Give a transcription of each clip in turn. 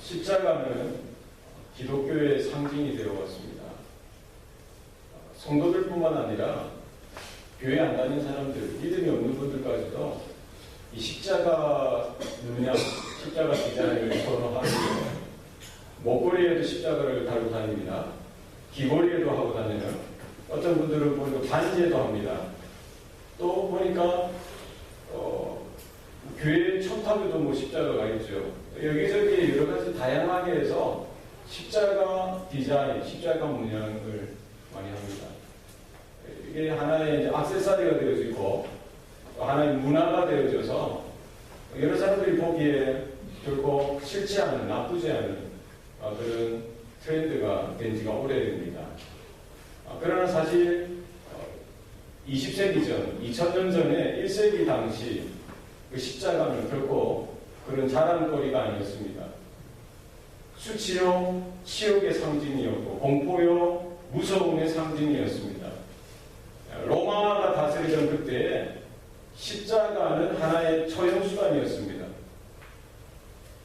십자가는 기독교의 상징이 되어왔습니다. 성도들뿐만 아니라 교회 안 다니는 사람들, 믿음이 없는 분들까지도 이 십자가 문양, 십자가 디자인을 선호하고 목걸이에도 십자가를 달고 다닙니다. 귀걸이에도 하고 다니는, 어떤 분들은 보니까 반지에도 합니다. 또 보니까 교회 첨탑에도 뭐 십자가가 있죠. 여기저기 여러 가지 다양하게 해서 십자가 디자인, 십자가 문양을 많이 합니다. 이게 하나의 이제 액세서리가 되어지고 하나의 문화가 되어져서 여러 사람들이 보기에 결코 싫지 않은, 나쁘지 않은 그런 트렌드가 된 지가 오래됩니다. 그러나 사실 20세기 전, 2000년 전에 1세기 당시 그 십자가는 결코 그런 자랑거리가 아니었습니다. 수치요, 치욕의 상징이었고 공포요, 무서움의 상징이었습니다. 로마가 다스리던 그때에 십자가는 하나의 처형수단이었습니다.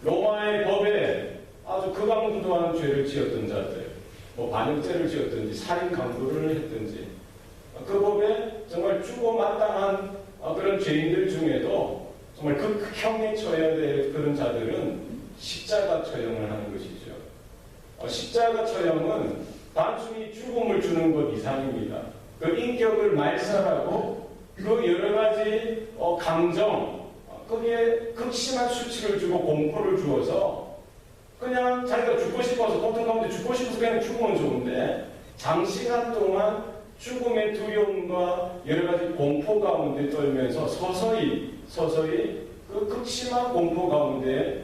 로마의 법에 아주 극악무도한 죄를 지었던 자들, 반역죄를 지었든지 살인 강도를 했든지 그 법에 정말 죽어 마땅한 그런 죄인들 중에도 정말 극형에 처해야 될 그런 자들은 십자가 처형을 하는 것이죠. 십자가 처형은 단순히 죽음을 주는 것 이상입니다. 그 인격을 말살하고 그 여러 가지 감정, 거기에 극심한 수치를 주고 공포를 주어서 그냥 자기가 죽고 싶어서, 고통 가운데 죽고 싶어서 그냥 죽으면 좋은데 장시간 동안 죽음의 두려움과 여러 가지 공포 가운데 떨면서 서서히 그 극심한 공포 가운데,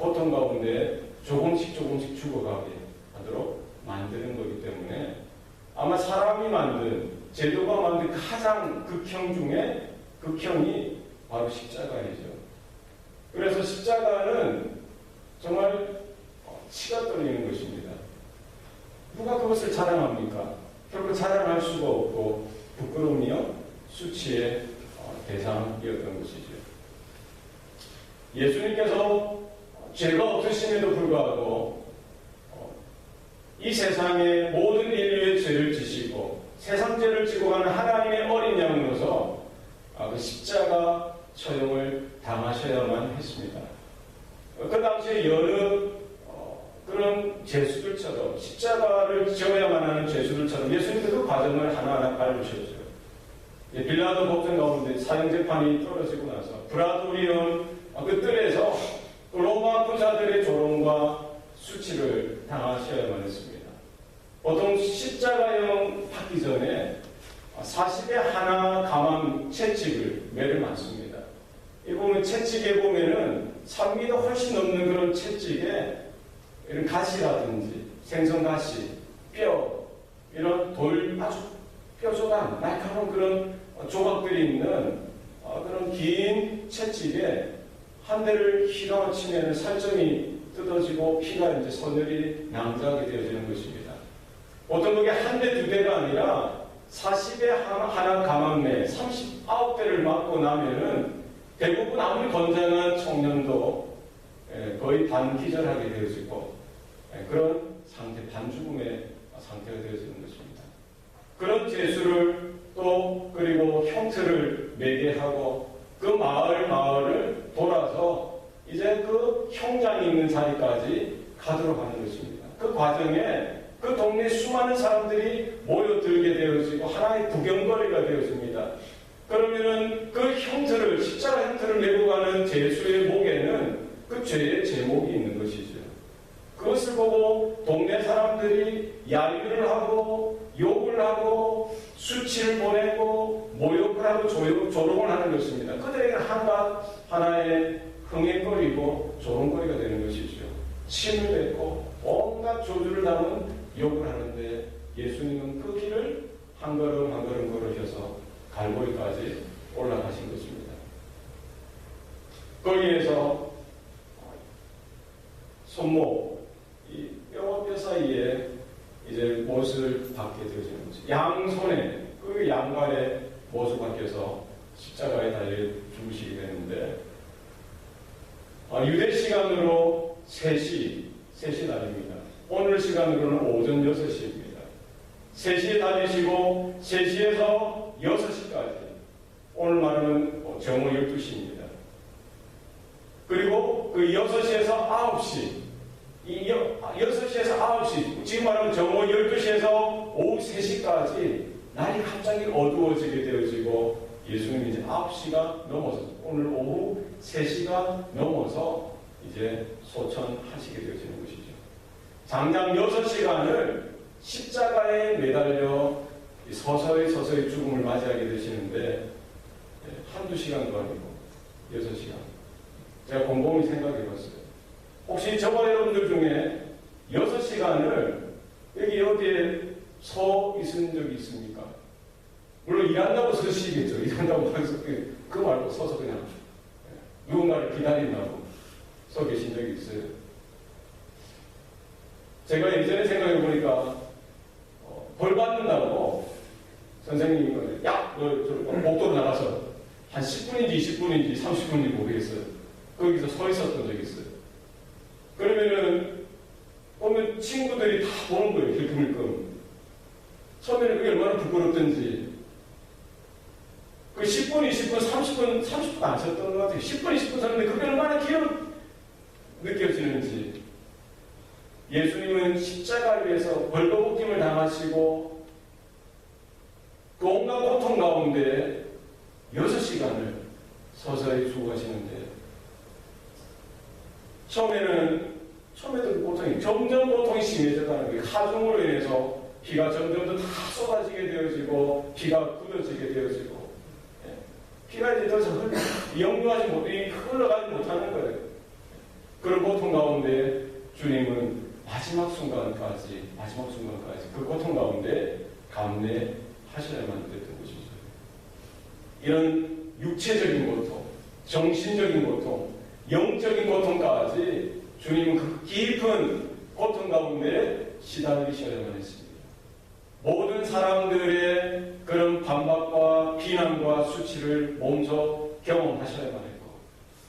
고통 가운데 조금씩 죽어가게 하도록 만드는 거기 때문에 아마 사람이 만든, 제도가 만든 가장 극형 중에 극형이 바로 십자가이죠. 그래서 십자가는 정말 치가 떨리는 것입니다. 누가 그것을 자랑합니까? 결국 자랑할 수가 없고 부끄러움이요, 수치의 대상이었던 것이죠. 예수님께서 죄가 없으심에도 불구하고 이 세상의 모든 인류의 죄를 지시고 세상 죄를 지고 가는 하나님의 어린 양으로서 그 십자가 처형을 당하셔야만 했습니다. 그 당시에 여러 그런 죄수들처럼, 십자가를 지어야만 하는 죄수들처럼 예수님께서 그 과정을 하나하나 밟으셨죠. 빌라도 법정 가운데 사형재판이 떨어지고 나서 브라도리온 그 뜰에서 로마 부자들의 조롱과 수치를 당하셔야만 했습니다. 보통 십자가형 받기 전에 40에 하나 감암 채찍을 매를 맞습니다. 이 보면 채찍에 보면은 3미터 훨씬 넘는 그런 채찍에 이런 가시라든지 생선가시, 뼈, 이런 돌, 아주 뾰족한 날카로운 그런 조각들이 있는 그런 긴 채찍에 한 대를 휘가 치면 살점이 뜯어지고 피가 이제 선혈이 낭자하게 되어지는 것입니다. 보통 그게 한 대, 두 대가 아니라 40에 하나 감암매 39대를 맞고 나면은 대부분 아무리 건장한 청년도 거의 반기절하게 되어지고 그런 상태, 반죽음의 상태가 되어지는 것입니다. 그런 죄수를 또 그리고 형틀을 매게 하고 그 마을을 돌아서 이제 그 형장이 있는 자리까지 가도록 하는 것입니다. 그 과정에 그 동네 수많은 사람들이 모여들게 되어지고 하나의 구경거리가 되어집니다. 그러면은 그 형틀을, 십자가 형틀을 메고 가는 죄수의 목에는 그 죄의 제목이 있는 것이죠. 그것을 보고 동네 사람들이 야유를 하고 욕을 하고 수치를 보내고 모욕을 하고 조롱을 하는 것입니다. 그들에게 하나의 흥행거리고 조롱거리가 되는 것이죠. 침을 뱉고 온갖 조주를 담은 욕을 하는데 예수님은 그 길을 한 걸음 한 걸음 걸으셔서 갈보리까지 올라가신 것입니다. 거기에서 손목, 이 뼈와 뼈 사이에 이제 못을 받게 되어지는 거죠. 양손에, 그 양발에 못을 박혀서 십자가에 달려 죽으시게 되는데, 유대 시간으로 3시, 시간으로는 오전 6시입니다. 3시에 다니시고 3시에서 6시까지, 오늘 말하면 정오 12시입니다. 그리고 그 6시에서 9시, 6시에서 9시, 지금 말하면 정오 12시에서 오후 3시까지 날이 갑자기 어두워지게 되어지고 예수님이 이제 9시가 넘어서, 오늘 오후 3시가 넘어서 이제 소천하시게 되어지는 것이죠. 장장 6시간을 십자가에 매달려 서서히 죽음을 맞이하게 되시는데, 한두 시간도 아니고 6시간. 제가 곰곰이 생각해 봤어요. 혹시 저와 여러분들 중에 6시간을 여기 어디에 서 있은 적이 있습니까? 물론 일한다고 서시겠죠. 일한다고 하면서 그 말고 서서 그냥 누군가를 기다린다고 서 계신 적이 있어요. 제가 예전에 생각해 보니까 벌 받는다고 선생님이 야, 너 복도로 나가서 한 10분인지 20분인지 30분인지 모르겠어요. 거기서 서 있었던 적이 있어요. 그러면은 보면 친구들이 다 보는 거예요. 힐끔힐끔. 처음에는 그게 얼마나 부끄럽던지. 그 10분, 20분, 30분 안 섰던 것 같아요. 10분, 20분 섰는데 그게 얼마나 기억 느껴지는지. 예수님은 십자가 위에서 벌거벗김을 당하시고 그 온갖 고통 가운데 6시간을 서서히 죽어가시는데, 처음에도 고통이, 점점 고통이 심해져가는 거예요. 하중으로 인해서 피가 점점 더 다 쏟아지게 되어지고, 피가 굳어지게 되어지고, 피가 이제 더 이상 영유하지 못해, 흘러가지 못하는 거예요. 그런 고통 가운데 주님은 마지막 순간까지 그 고통 가운데 감내하셔야만 됐던 것이죠. 이런 육체적인 고통, 정신적인 고통, 영적인 고통까지 주님은 그 깊은 고통 가운데 시달리셔야만 했습니다. 모든 사람들의 그런 반박과 비난과 수치를 몸소 경험하셔야만 했고,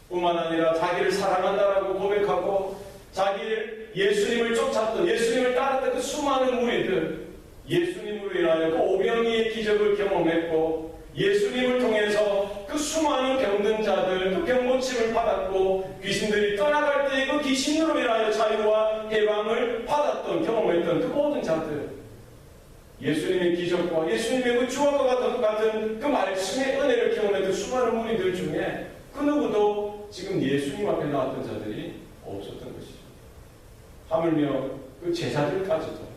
뿐만 아니라 자기를 사랑한다라고 고백하고 자기를 예수님을 쫓았던, 예수님을 따랐던 그 수많은 무리들, 예수님으로 인하여 그 오병이의 기적을 경험했고, 예수님을 통해서 그 수많은 병든 자들, 그 병고침을 받았고, 귀신들이 떠나갈 때 그 귀신으로 인하여 자유와 해방을 받았던, 경험했던 그 모든 자들, 예수님의 기적과 예수님의 그 주와 같은 그 말씀의 은혜를 경험했던 수많은 무리들 중에 그 누구도 지금 예수님 앞에 나왔던 자들이 없었던 것이죠. 하물며 그 제자들까지도,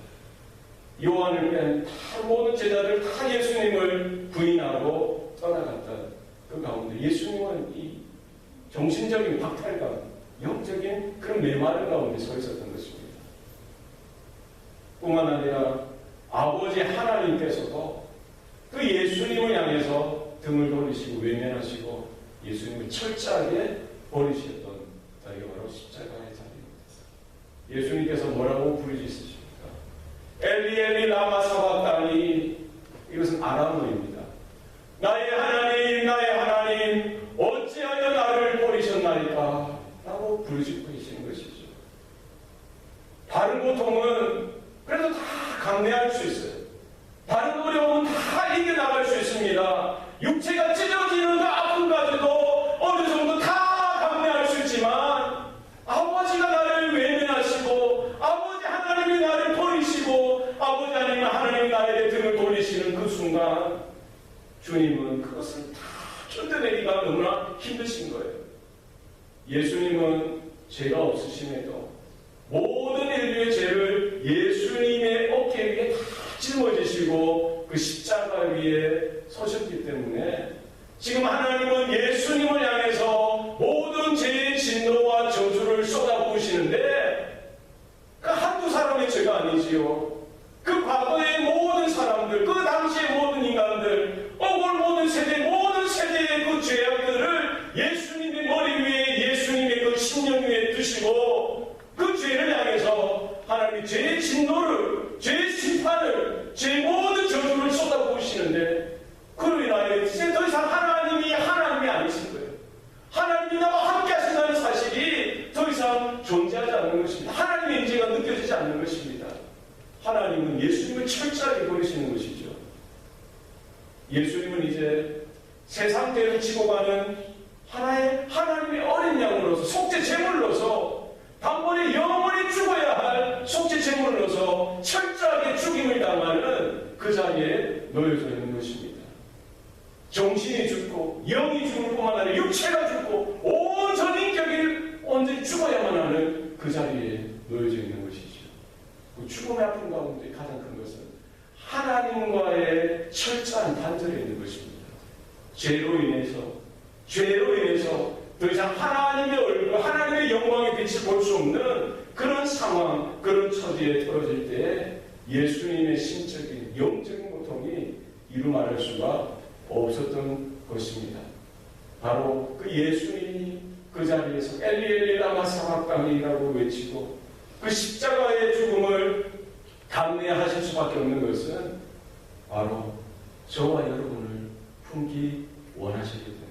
요한을 뺀 모든 제자들 다 예수님을 부인하고 떠나갔던 그 가운데 예수님은 이 정신적인 박탈감, 영적인 그런 메마른 가운데 서 있었던 것입니다. 뿐만 아니라 아버지 하나님께서도 그 예수님을 향해서 등을 돌리시고 외면하시고 예수님을 철저하게 버리셨던 자리가 바로 십자가의 자리입니다. 예수님께서 뭐라고 부르짖으십니까? 엘리 엘리 라마 사박다니. 이것은 아람어입니다. 나의 하나님 어찌하여 나를 버리셨나이까? 라고 부르짖고 계시는 것이죠. 다른 고통은 그래도 다 강매할 수 있어요. 다른 어려움은 다 이겨나갈 수 있습니다. 육체가 찢어지는 그 아픔까지도 어느 정도 다 강매할 수 있지만, 아버지가 나를 외면하시고 아버지 하나님이 나를 버리시고 아버지 하나님이 나에게 등을 돌리시는 그 순간 주님은 그것을 다 견뎌내기가 너무나 힘드신 거예요. 예수님은 죄가 없으심에도 모든 인류의 죄를 예수님의 어깨 위에 다 짊어지시고 그 십자가 위에 서셨기 때문에 지금 하나님은 예수님을 향해서 모든 죄의 진노와 저주를 쏟아부으시는데, 그 한두 사람의 죄가 아니지요. 그 과거의 모든 사람들, 그 당시의 모든 인간들, 모든 세대의 그 죄악들을 예수님의 머리 위에, 예수님의 그 심령 위에 두시고 그 죄를 향해서 하나님이 죄의 진노를, 죄의 심판을, 죄의 모든 저주를 쏟아부으시는데, 그로 인하여 이제 더 이상 하나님이 아니신 거예요. 하나님이 나와 함께 하신다는 사실이 더 이상 존재하지 않는 것입니다. 하나님의 임재가 느껴지지 않는 것입니다. 하나님은 예수님을 철저하게 버리시는 것이죠. 예수님은 이제 세상 죄를 지고 가는 하나의 하나님의 어린 양으로서 속죄 제물로서 단번에 영원히 죽어야 할 속죄 제물로서 철저하게 죽임을 당하는 그 자리에 놓여져 있는 것입니다. 정신이 죽고 영이 죽을 뿐만 아니라 육체가 죽고 온 전인격이 온전히 죽어야만 하는 그 자리에 놓여져 있는 것이죠. 그 죽음의 아픔 가운데 가장 큰 것은 하나님과의 철저한 단절에 있는 것입니다. 죄로 인해서 더 이상 하나님의 얼굴, 하나님의 영광의 빛을 볼 수 없는 그런 상황, 그런 처지에 떨어질 때 예수님의 신적인, 영적인 고통이 이루 말할 수가 없었던 것입니다. 바로 그 예수님이 그 자리에서 엘리 엘리 라마 사박당이라고 외치고 그 십자가의 죽음을 감내하실 수밖에 없는 것은 바로 저와 여러분을 품기 원하시기 때문입니다.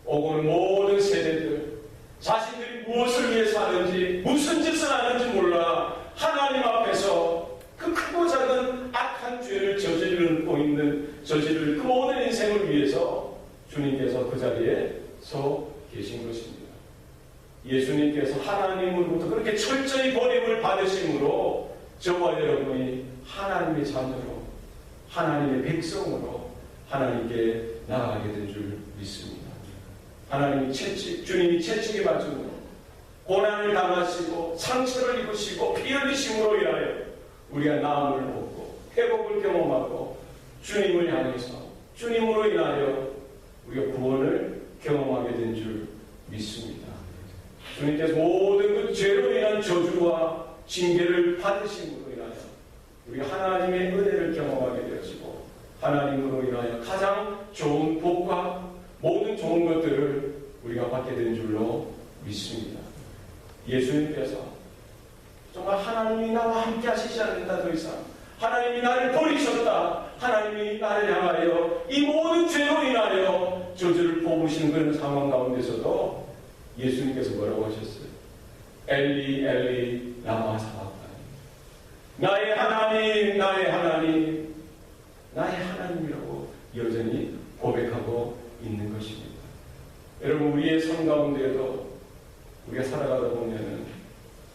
오늘 모든 세대들 자신들이 무엇을 위해서 하는지 무슨 짓을 하는지 몰라 하나님 앞에서 그 크고 작은 악한 죄를 저지를 그 모든 인생을 위해서 주님께서 그 자리에 서 계신 것입니다. 예수님께서 하나님으로부터 그렇게 철저히 버림을 받으심으로 저와 여러분이 하나님의 자녀로 하나님의 백성으로 하나님께 나아가게 된 줄 믿습니다. 주님이 채찍에 맞음으로 고난을 당하시고 상처를 입으시고 피 흘리심으로 인하여 우리가 나음을 얻고 회복을 경험하고 주님을 향해서 주님으로 인하여 우리가 구원을 경험하게 된 줄 믿습니다. 주님께서 모든 그 죄로 인한 저주와 징계를 받으심으로 인하여 우리가 하나님의 은혜를 경험하게 되어지고 하나님으로 인하여 가장 좋은 복과 모든 좋은 것들을 우리가 받게 된 줄로 믿습니다. 예수님께서 정말 하나님이 나와 함께 하시지 않는다 더 이상 하나님이 나를 버리셨다. 하나님이 나를 향하여 이 모든 죄로 인하여 저주를 뽑으시는 그런 상황 가운데서도 예수님께서 뭐라고 하셨어요? 엘리 엘리 라마 사박다니 나의 하나님 나의 하나님 나의 하나님이라고 여전히 고백하고 있는 것입니다. 여러분 우리의 삶 가운데에도 우리가 살아가다 보면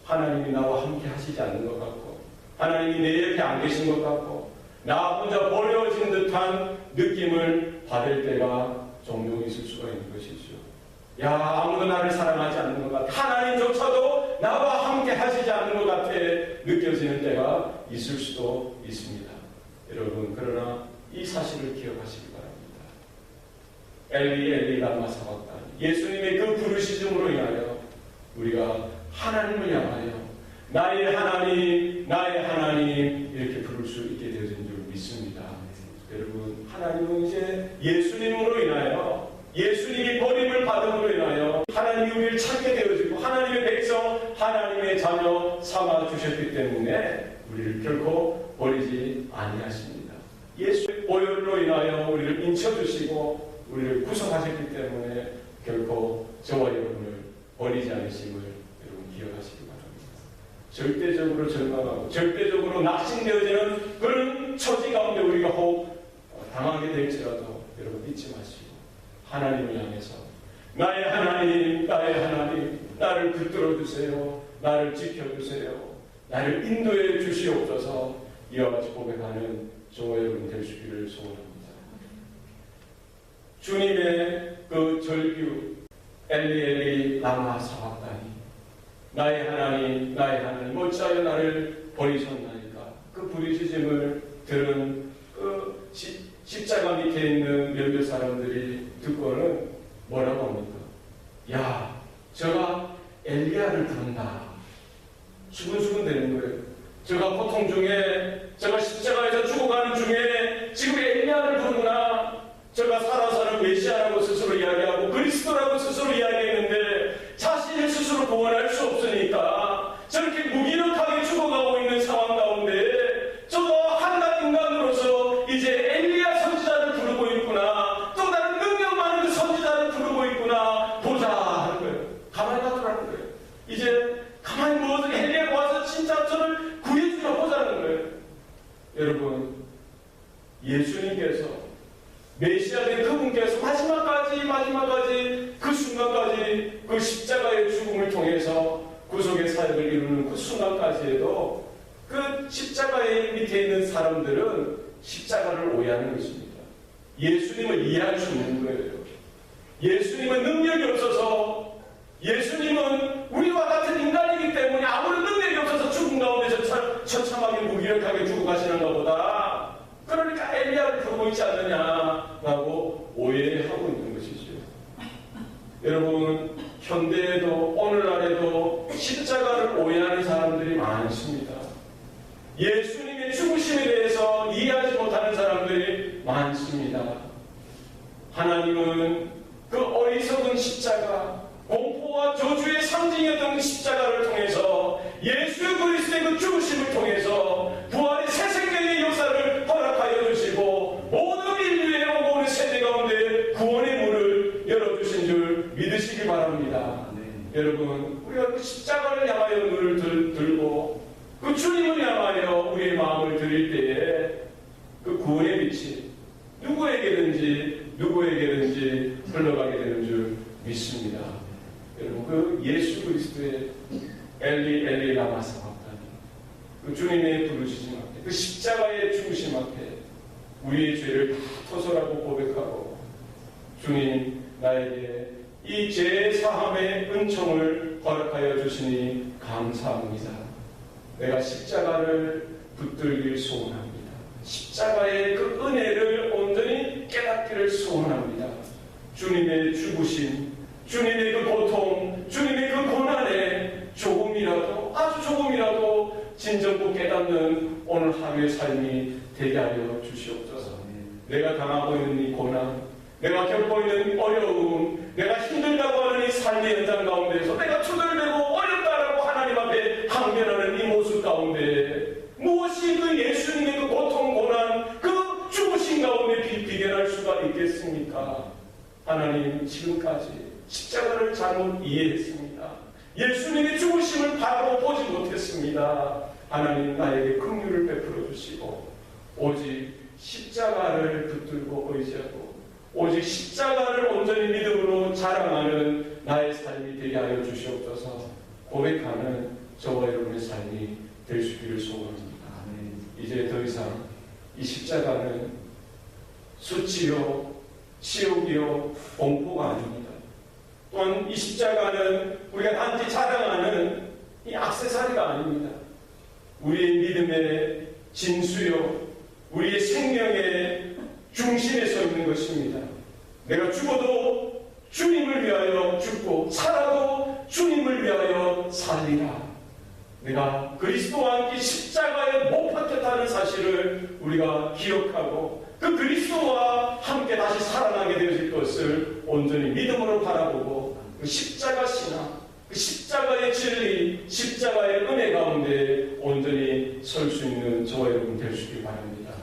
하나님이 나와 함께 하시지 않는 것 같고 하나님이 내 옆에 안 계신 것 같고 나 혼자 버려진 듯한 느낌을 받을 때가 종종 있을 수가 있는 것이죠. 야 아무도 나를 사랑하지 않는 것 같아 하나님조차도 나와 함께 하시지 않는 것 같아 느껴지는 때가 있을 수도 있습니다. 여러분 그러나 이 사실을 기억하시기 바랍니다. 엘리 엘리 라마 사박다니 예수님의 그 부르시즘으로 인하여 우리가 하나님을 향하여 나의 하나님 나의 하나님 이렇게 부를 수 있게 되어진 줄 믿습니다. 여러분 하나님은 이제 예수님으로 인하여 예수님이 버림을 받음으로 인하여 하나님이 우리를 찾게 되어지고 하나님의 백성 하나님의 자녀 삼아 주셨기 때문에 우리를 결코 버리지 아니하십니다. 예수의 보혈로 인하여 우리를 인쳐주시고 우리를 구성하셨기 때문에 결코 저와 여러분을 버리지 않으심을 여러분 기억하시기 바랍니다. 절대적으로 절망하고 절대적으로 낙심되어지는 그런 처지 가운데 우리가 혹 당하게 될지라도 여러분 잊지 마시고 하나님을 향해서 나의 하나님 나의 하나님 나를 붙들어 주세요. 나를 지켜주세요. 나를 인도해 주시옵소서 이와 같이 고백하는 저와 여러분 될 수 있기를 소원합니다. 주님의 그 절규 엘리 엘리 라마 사박다니 나의 하나님 나의 하나님 어찌하여 나를 버리셨나이까 그 부르짖음을 들은 그 십자가 밑에 있는 몇몇 사람들이 듣고는 뭐라고 합니까? 야 저가 엘리야를 부른다. 수근수근 되는 거예요. 저가 고통 중에 저가 십자가에서 죽어가는 중에 지금 엘리야를 부르구나. 저가 살아서는 메시아라고 스스로 이야기하고 그리스도라고 스스로 이야기했는데 자신을 스스로 구원할 수 없으니까 저렇게 무기력하게 죽어가고 있는 상황 가운데 저도 한낱 인간으로서 이제 엘리야 선지자를 부르고 있구나. 또 다른 능력 많은 그 선지자를 부르고 있구나. 보자 하는 거예요. 가만히 놔두라는 거예요. 이제 가만히 모든 엘리야가 와서 진짜 저를 구해주려 보자는 거예요. 여러분, 예수님께서 메시아된 그분께서 마지막까지 그 순간까지 그 십자가의 죽음을 통해서 구속의 사역을 이루는 그 순간까지에도 그 십자가의 밑에 있는 사람들은 십자가를 오해하는 것입니다. 예수님을 이해할 수 없는 거예요. 예수님은 능력이 없어서, 예수님은 우리와 같은 인간이기 때문에 아무런 능력이 없어서 죽음 가운데 처참하게 무기력하게 죽어가시는 것보다, 그러니까 엘리야를 부르고 있지 않느냐라고 오해하고 있는 것이죠. 여러분, 현대에도 오늘날에도 십자가를 오해하는 사람들이 많습니다. 예수님의 죽으심에 대해서 이해하지 못하는 사람들이 많습니다. 하나님은 그 어리석은 십자가, 공포와 저주의 상징이었던 그 십자가를 통해서 예수 그리스도의 그 죽으심을 통해서 부활의 새 생명의 역사를 허락하여 주시고 모든 인류의 오고 오는 세대 가운데 구원의 문을 열어주신 줄 믿으시기 바랍니다. 여러분, 우리가 그 십자가를 향하여 눈을 들고 그 주님을 향하여 우리의 마음을 드릴 때에 그 구원의 빛이 누구에게든지 흘러가게 되는 줄 믿습니다. 여러분, 그 예수 그리스도의 엘리 엘리 라마 사박다니, 그 주님의 부르짖음 앞에, 그 십자가의 죽으심 앞에 우리의 죄를 다 토설하고 고백하고, 주님, 나에게 이 죄 사함의 은총을 허락하여 주시니 감사합니다. 내가 십자가를 붙들길 소원합니다. 십자가의 그 은혜를 온전히 깨닫기를 소원합니다. 주님의 죽으심, 주님의 그 고통, 주님의 그 고난에 조금이라도, 아주 조금이라도 진정도 깨닫는 오늘 하루의 삶이 되게 하여 주시옵소서. 내가 당하고 있는 이 고난, 내가 겪고 있는 어려움, 내가 힘들다고 하는 이 삶의 현장 가운데서 내가 투덜대고 어렵다라고 하나님 앞에 항변하는 이 모습 가운데 무엇이 그 예수님의 그 고통, 고난, 그 죽으신 가운데 비견할 수가 있겠습니까? 하나님, 지금까지 십자가를 잘못 이해했습니다. 예수님의 죽으심을 바로 보지 못했습니다. 하나님, 나에게 긍휼을 베풀어 주시고 오직 십자가를 붙들고 의지하고 오직 십자가를 온전히 믿음으로 자랑하는 나의 삶이 되게 하여 주시옵소서. 고백하는 저와 여러분의 삶이 될 수 있기를 소원합니다. 이제 더 이상 이 십자가는 수치요, 치욕이요, 공포가 아닙니다. 또한 이 십자가는 우리가 단지 자랑하는 이 액세서리가 아닙니다. 우리의 믿음의 진수요, 우리의 생명의 중심에 서 있는 것입니다. 내가 죽어도 주님을 위하여 죽고 살아도 주님을 위하여 살리라. 내가 그리스도와 함께 십자가에 못 박혔다는 사실을 우리가 기억하고 그 그리스도와 함께 다시 살아나게 되어질 것을 온전히 믿음으로 바라보고 그 십자가 신앙, 그 십자가의 진리, 십자가의 은혜 가운데 온전히 설 수 있는 저와 여러분 될 수 있길 바랍니다.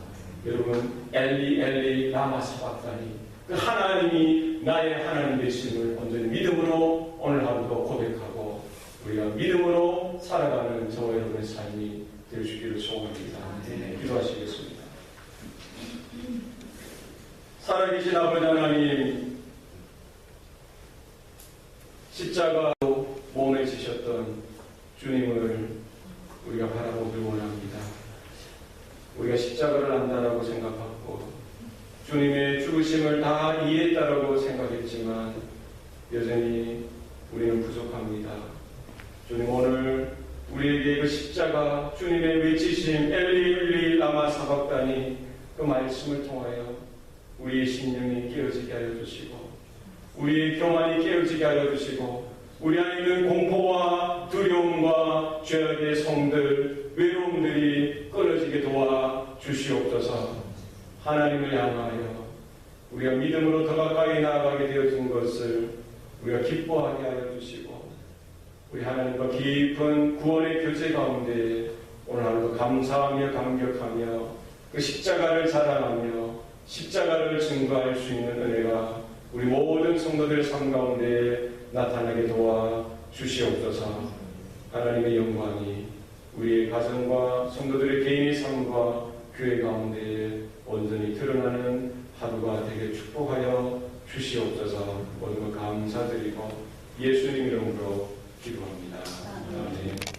여러분, 엘리 엘리 라마 사박다니, 그 하나님이 나의 하나님 되심을 온전히 믿음으로 오늘 하루도 고백하고 우리가 믿음으로 살아가는 저와 여러분의 삶이 될 수 있기를 소원합니다. 기도하시겠습니다. 살아계신 아버지 하나님, 십자가로 몸에 지셨던 주님을 우리가 바라보길 원합니다. 우리가 십자가를 안다라고 생각하고 주님의 죽으심을 다 이해했다라고 생각했지만 여전히 우리는 부족합니다. 주님, 오늘 우리에게 그 십자가, 주님의 외치심, 엘리 엘리 라마 사박다니, 그 말씀을 통하여 우리의 심령이 깨어지게 하여 주시고 우리의 교만이 깨어지게 하여 주시고 우리 안에 있는 공포와 두려움과 죄악의 성들, 외로움들이 끊어지게 도와 주시옵소서. 하나님을 향하여 우리가 믿음으로 더 가까이 나아가게 되어진 것을 우리가 기뻐하게 하여 주시고 우리 하나님과 깊은 구원의 교제 가운데 오늘 하루도 감사하며 감격하며 그 십자가를 자랑하며 십자가를 증거할 수 있는 은혜가 우리 모든 성도들 삶 가운데 나타나게 도와 주시옵소서. 하나님의 영광이 우리의 가정과 성도들의 개인의 삶과 교회 가운데 온전히 드러나는 하루가 되게 축복하여 주시옵소서. 모든 것 감사드리고 예수님 이름으로 기도합니다. 아멘.